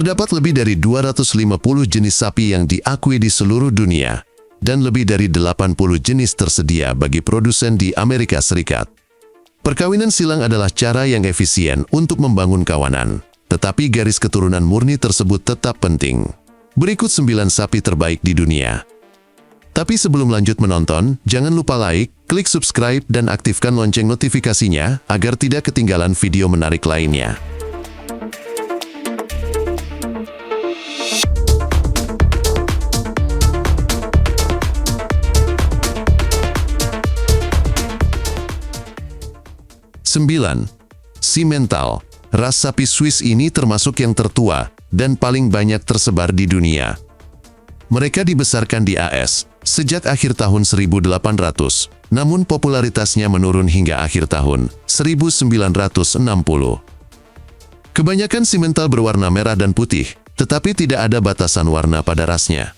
Terdapat lebih dari 250 jenis sapi yang diakui di seluruh dunia, dan lebih dari 80 jenis tersedia bagi produsen di Amerika Serikat. Perkawinan silang adalah cara yang efisien untuk membangun kawanan, tetapi garis keturunan murni tersebut tetap penting. Berikut 9 sapi terbaik di dunia. Tapi sebelum lanjut menonton, jangan lupa like, klik subscribe, dan aktifkan lonceng notifikasinya agar tidak ketinggalan video menarik lainnya. Sembilan, Simmental. Ras sapi Swiss ini termasuk yang tertua dan paling banyak tersebar di dunia. Mereka dibesarkan di AS sejak akhir tahun 1800, namun popularitasnya menurun hingga akhir tahun 1960. Kebanyakan Simmental berwarna merah dan putih, tetapi tidak ada batasan warna pada rasnya.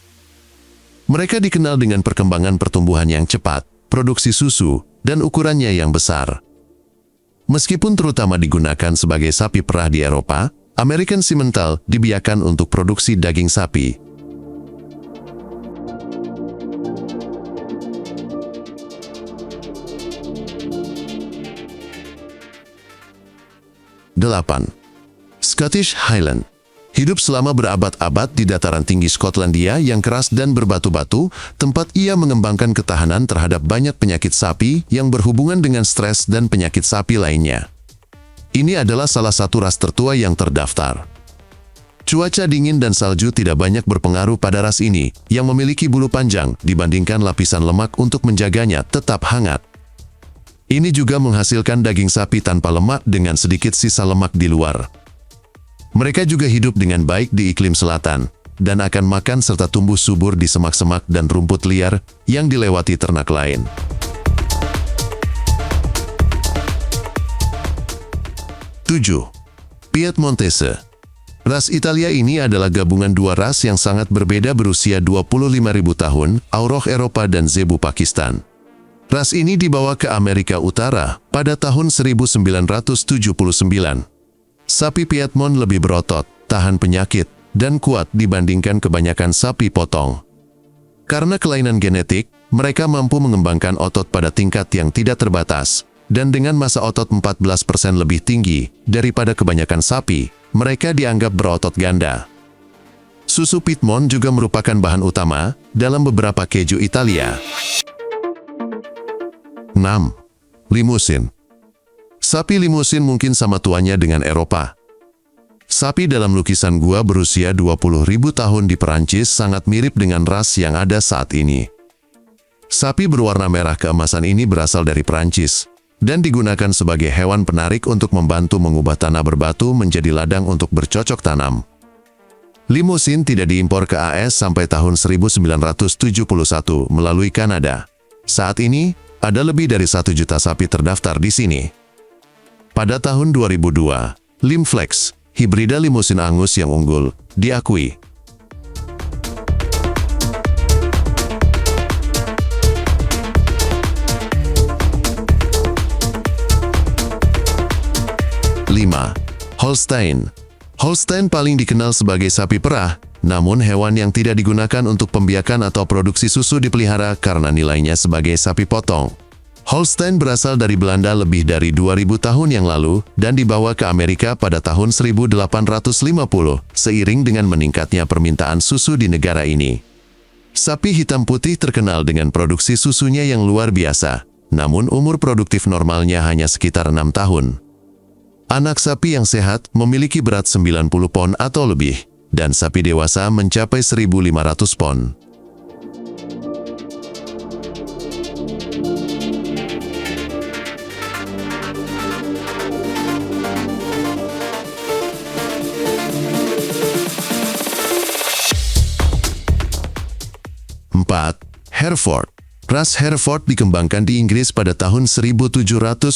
Mereka dikenal dengan perkembangan pertumbuhan yang cepat, produksi susu, dan ukurannya yang besar. Meskipun terutama digunakan sebagai sapi perah di Eropa, American Simmental dibiarkan untuk produksi daging sapi. Delapan, Scottish Highland. Hidup selama berabad-abad di dataran tinggi Skotlandia yang keras dan berbatu-batu, tempat ia mengembangkan ketahanan terhadap banyak penyakit sapi yang berhubungan dengan stres dan penyakit sapi lainnya. Ini adalah salah satu ras tertua yang terdaftar. Cuaca dingin dan salju tidak banyak berpengaruh pada ras ini, yang memiliki bulu panjang dibandingkan lapisan lemak untuk menjaganya tetap hangat. Ini juga menghasilkan daging sapi tanpa lemak dengan sedikit sisa lemak di luar. Mereka juga hidup dengan baik di iklim selatan, dan akan makan serta tumbuh subur di semak-semak dan rumput liar yang dilewati ternak lain. Tujuh, Piedmontese. Ras Italia ini adalah gabungan dua ras yang sangat berbeda berusia 25.000 tahun, Auroch Eropa dan Zebu Pakistan. Ras ini dibawa ke Amerika Utara pada tahun 1979. Sapi Piedmont lebih berotot, tahan penyakit, dan kuat dibandingkan kebanyakan sapi potong. Karena kelainan genetik, mereka mampu mengembangkan otot pada tingkat yang tidak terbatas, dan dengan massa otot 14% lebih tinggi daripada kebanyakan sapi, mereka dianggap berotot ganda. Susu Piedmont juga merupakan bahan utama dalam beberapa keju Italia. 6. Limousin. Sapi Limousin mungkin sama tuanya dengan Eropa. Sapi dalam lukisan gua berusia 20.000 tahun di Perancis sangat mirip dengan ras yang ada saat ini. Sapi berwarna merah keemasan ini berasal dari Perancis, dan digunakan sebagai hewan penarik untuk membantu mengubah tanah berbatu menjadi ladang untuk bercocok tanam. Limousin tidak diimpor ke AS sampai tahun 1971 melalui Kanada. Saat ini, ada lebih dari 1 juta sapi terdaftar di sini. Pada tahun 2002, Limflex, hibrida Limousin Angus yang unggul, diakui. Lima, Holstein. Holstein paling dikenal sebagai sapi perah, namun hewan yang tidak digunakan untuk pembiakan atau produksi susu dipelihara karena nilainya sebagai sapi potong. Holstein berasal dari Belanda lebih dari 2000 tahun yang lalu dan dibawa ke Amerika pada tahun 1850 seiring dengan meningkatnya permintaan susu di negara ini. Sapi hitam putih terkenal dengan produksi susunya yang luar biasa, namun umur produktif normalnya hanya sekitar 6 tahun. Anak sapi yang sehat memiliki berat 90 pon atau lebih, dan sapi dewasa mencapai 1.500 pon. 4. Hereford. Ras Hereford dikembangkan di Inggris pada tahun 1700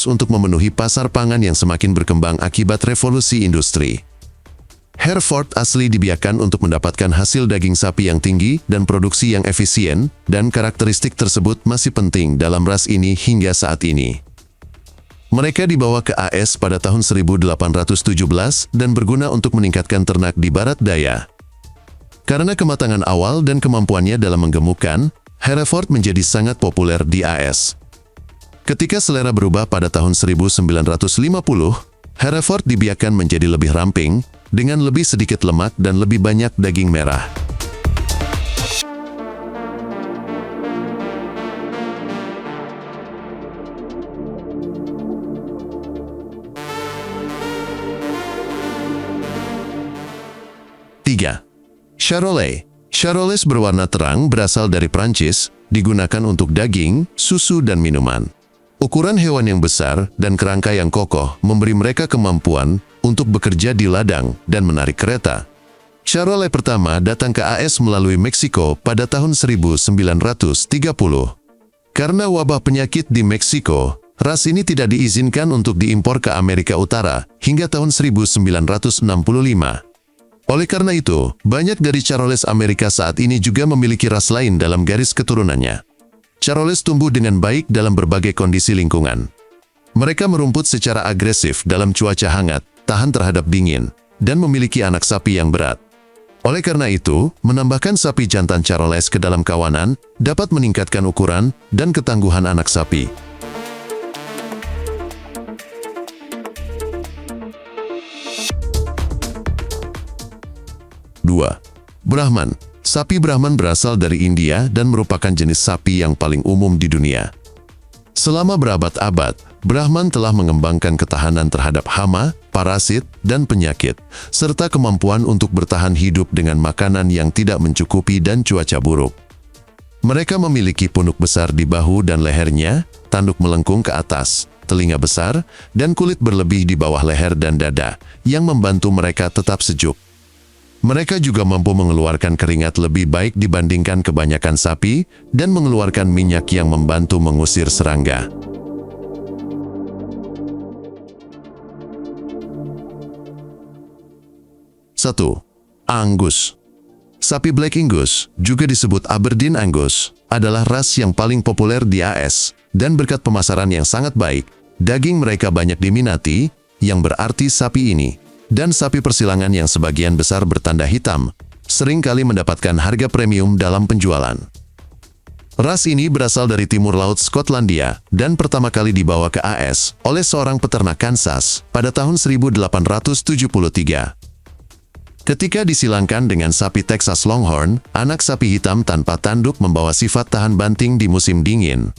untuk memenuhi pasar pangan yang semakin berkembang akibat revolusi industri. Hereford asli dibiarkan untuk mendapatkan hasil daging sapi yang tinggi dan produksi yang efisien, dan karakteristik tersebut masih penting dalam ras ini hingga saat ini. Mereka dibawa ke AS pada tahun 1817 dan berguna untuk meningkatkan ternak di barat daya. Karena kematangan awal dan kemampuannya dalam menggemukkan, Hereford menjadi sangat populer di AS. Ketika selera berubah pada tahun 1950, Hereford dibiarkan menjadi lebih ramping, dengan lebih sedikit lemak dan lebih banyak daging merah. Tiga, Charolais. Charolais berwarna terang berasal dari Prancis, digunakan untuk daging, susu, dan minuman. Ukuran hewan yang besar dan kerangka yang kokoh memberi mereka kemampuan untuk bekerja di ladang dan menarik kereta. Charolais pertama datang ke AS melalui Meksiko pada tahun 1930. Karena wabah penyakit di Meksiko, ras ini tidak diizinkan untuk diimpor ke Amerika Utara hingga tahun 1965. Oleh karena itu, banyak dari Charolais Amerika saat ini juga memiliki ras lain dalam garis keturunannya. Charolais tumbuh dengan baik dalam berbagai kondisi lingkungan. Mereka merumput secara agresif dalam cuaca hangat, tahan terhadap dingin, dan memiliki anak sapi yang berat. Oleh karena itu, menambahkan sapi jantan Charolais ke dalam kawanan dapat meningkatkan ukuran dan ketangguhan anak sapi. Dua, Brahman. Sapi Brahman berasal dari India dan merupakan jenis sapi yang paling umum di dunia. Selama berabad-abad, Brahman telah mengembangkan ketahanan terhadap hama, parasit, dan penyakit, serta kemampuan untuk bertahan hidup dengan makanan yang tidak mencukupi dan cuaca buruk. Mereka memiliki punuk besar di bahu dan lehernya, tanduk melengkung ke atas, telinga besar, dan kulit berlebih di bawah leher dan dada, yang membantu mereka tetap sejuk. Mereka juga mampu mengeluarkan keringat lebih baik dibandingkan kebanyakan sapi dan mengeluarkan minyak yang membantu mengusir serangga. Satu, Angus. Sapi Black Angus, juga disebut Aberdeen Angus, adalah ras yang paling populer di AS, dan berkat pemasaran yang sangat baik, daging mereka banyak diminati, yang berarti sapi ini, dan sapi persilangan yang sebagian besar bertanda hitam, sering kali mendapatkan harga premium dalam penjualan. Ras ini berasal dari timur laut Skotlandia, dan pertama kali dibawa ke AS oleh seorang peternak Kansas pada tahun 1873. Ketika disilangkan dengan sapi Texas Longhorn, anak sapi hitam tanpa tanduk membawa sifat tahan banting di musim dingin.